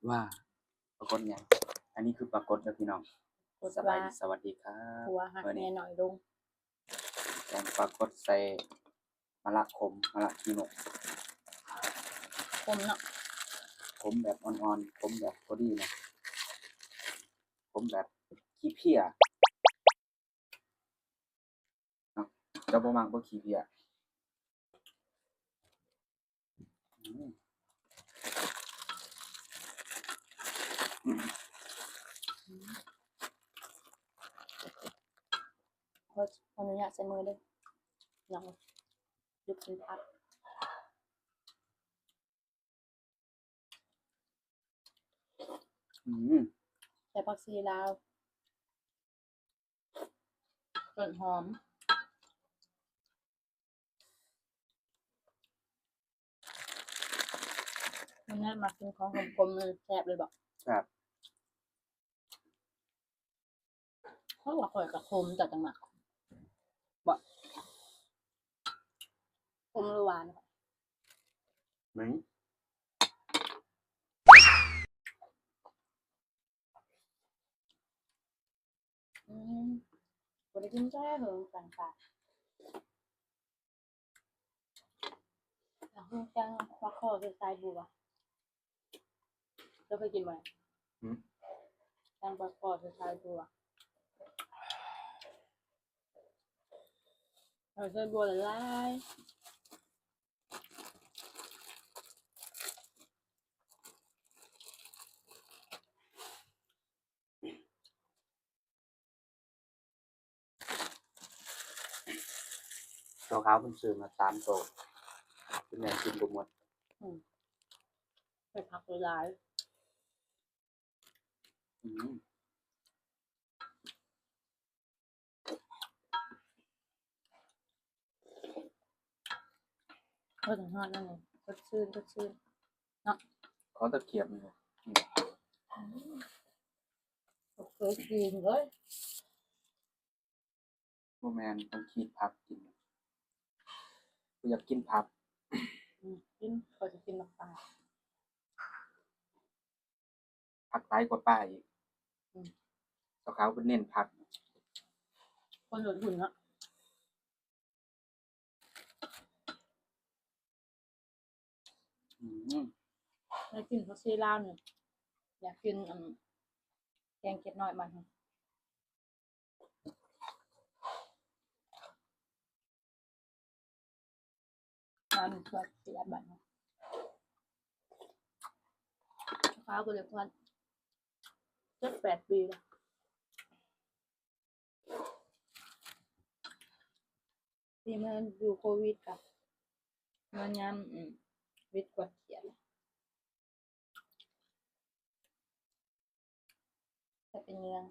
ว่าปรากฏหยังอันนี้คือปรากฏเด้อพี่น้องกด สบา ว่าย ดีสวัสดีครับ ผัวหัก มื้อ เมี นี้ ยหน่อยลง แกงปรากฏใส่มะละขมมะละขี้นก คมเนาะ ขมแบบอ่อนๆขมแบบพอดีนะขมแบบขี้เพี้ยเนาะเจ้าบ่มักบ่ขี้เพี้ยอืม ขออนุญาตใส่มือเด้อน้องยุบเป็นพัก อืม ใส่ผักชีลาวต้นหอมมันน่ามากินของขมๆเลยแซ่บเลยบอก ครับ เพราะว่าข่อยกับคมจัดจังหนักบอกคมหรือหวาน มึง บ่ได้กินแจ้เหรอต่างๆแล้วคือแกงปลาคอคือสายบัวเราเคยกินบ่แกงปลาคอคือสายบัวสายบัวละลาย ตัวขาวเพิ่นซื้อมา3ตัวเพิ่นยังกินบ่หมด ใส่ผักละลาย อืม ถึงทอดนั่นเลยสดชื่นสดชื่นเนาะ ขอตะเกียบหน่อย เคยกินเลย บ่แม่นต้องคีบผักกินกูอยากกินผัก กินเขาจะกินมะปราง ผักหลายกว่าป้าอีกตัวขาวเพิ่นเน้นผัก คนหลุดหุ่นเนาะ อืม อยากกินผักชีลาวเนี่ยอยากกินแกงเก็ดน้อยมันมันเพื่อเสียบัตรข้าวก็เลยพัน7-8 ปีแล้วที่มันอยู่โควิดกับมันย้ำวิทย์กวดเขียนแต่เป็นเมือง